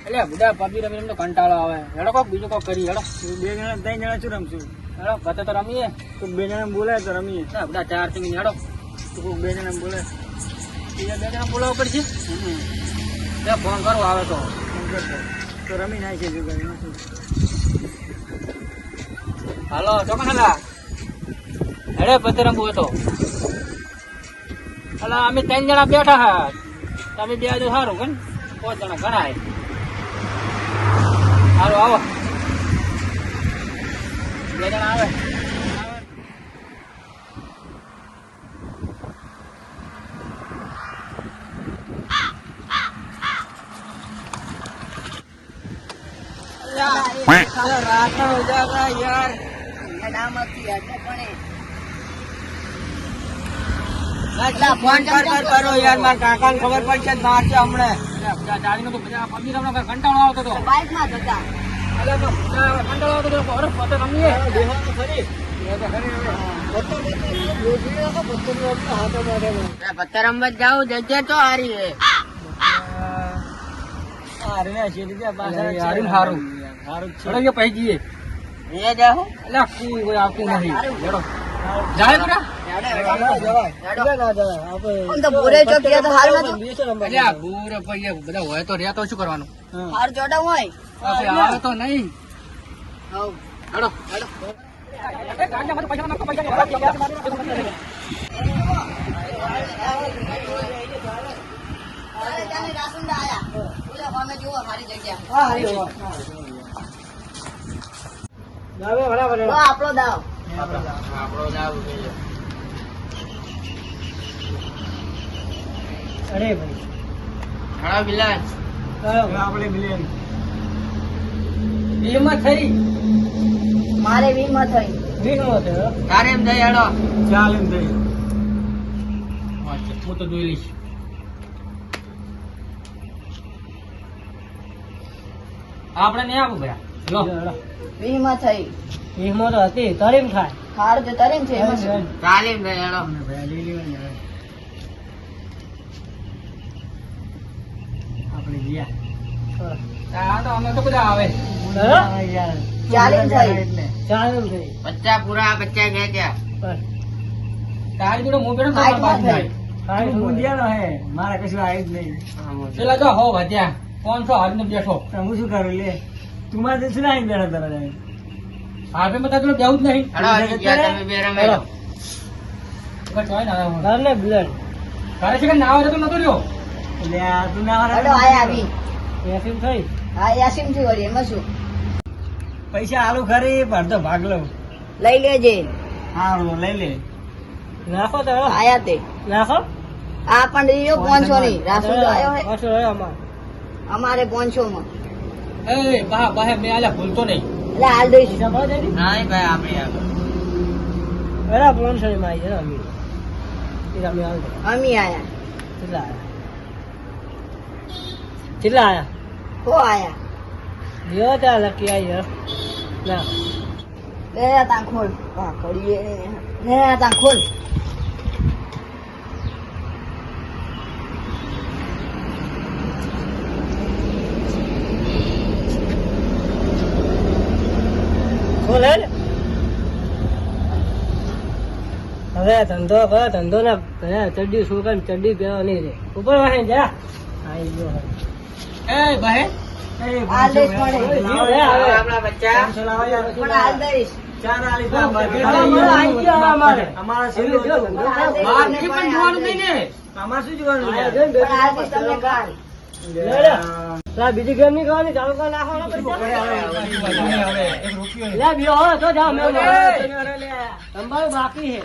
એટલે બુડા પબજી રમીને તો કંટાળો આવે. હેડો કોક બીજું કોક કરી હેડો. બે જણા 3 જણા શું રમશું? હેડો ગતે તો રમીએ. તો 2 જણા બોલાય તો રમીએ. બુડા 4 થી હેડો. તો કોક 2 જણા બોલાય. બીજા 2 જણા બોલાવવા પડશે. ત્યાં ફોન કરો આવે તો તો રમી નાખીએ જુગાર. હાલો ચોકન હલા હેડે પતે રમવું હતો. અલા અમે 3 જણા બેઠા હા. તમે 2 તો સારું કે 5 જણા ઘણા. સારું આવો 2 જણા આવે. ફોન કરો યાર, મારા કાકાને ખબર પડશે બહાર છે હમણાં. કંટાળો આવતો હતો. બાઇકમાં જતા કંટાળો આવતો હતો. અરે પોતે રમીએ. પત્તર રમવા જાવ જજે તો હારી હે. સારું ચડો પૈ જઈએ. એ જાઓ એટલે કોઈ આવતું નથી. જાય બેટા આમ તો બોરે ચોક ગયા તો હાર નતો. એટલે આ બુરે પૈયે બધા હોય તો રહ્યા તો શું કરવાનું? હાર જોડા હોય. આપણે આવે તો નહીં. હવ હેડો હેડો. રાસુંડા આયા બોલે અમે જુઓ હારી જગ્યા. આપણો દાવ આપણો જાવ અરે ભાઈ હા બિલાલ આપણે મિલિયન હિંમત થઈ. મારે વીમાં થઈ. તારે એમ જઈ હેડો. ચાલ એમ થઈ. હું તો જોઈ લઈશ. આપણે નહીં આવું ભયા લો. વીમાં થઈ. હિંમત હતી તરીમ થાય. હાર તો તરીમ છે એમાં શું? તાલીમ જઈ હેડો. આપણે ગયા આ તો અમે તો બધા આવે. ચાલીમ થઈ. ચાલીમ થઈ. 50 પૂરા 50 ગયા ક્યાં? તારી જોડે હું બેઠો હાઈટમાં થઈ. મારે કશું આવી જ નહીં. પેલા જો હો વધ્યા 500 હારીને બેઠો. હું શું કરું લે? તું મારે શું આવીને બેઠા તારા? હાથે બધા પેલો બેવું જ નહીં. હેડો. તારે છે કે ના આવે તો નતો રહ્યો. એટલે આ તું ના હેડો આયા આવી. થઈ હા યાસીમ થી વળી એમાં શું? પૈસા આલુ ખરી અડધો ભાગ લઉં. લઈ લેજે. હારું લઈ લે. નાખો તો આયા તે નાખો. આ પણ રહ્યો 500 ની રાસુંડો આયો હે. અમારે 500 માં. એ બા બા મેં આલ્યા ભૂલતો નહીં. એટલે હાલ દઈશ. નહીં ભાઈ આપણે આગળ. બરાબર 500 માં આવી જાય અમે અમી આયા. કેટલા આયા? હો આયા. લ્યો ત્યાં લકી આવી ના લે તા ખોલ. હા ખોલીએ. લે તા ખોલ. ખોલે ને હવે ધંધો કર. ધંધો ના ચડ્ડી શું કર ચડ્ડી પહેવા નહીં રે. ઉપર વાહે જા. આવી ગયો એ ભાઈ હાલ દઈશ પડે. આપણા બચ્ચા પણ હાલ દઈશ. અમારા શું બહારથી પણ જોવાનું નહીં ને. અમારે શું જોવાનું? પણ હાલ દઈશ તમને કાલ. બીજી ગેમ ની કરવાની ચાલુ કરી નાખો. તમારું બાકી છે.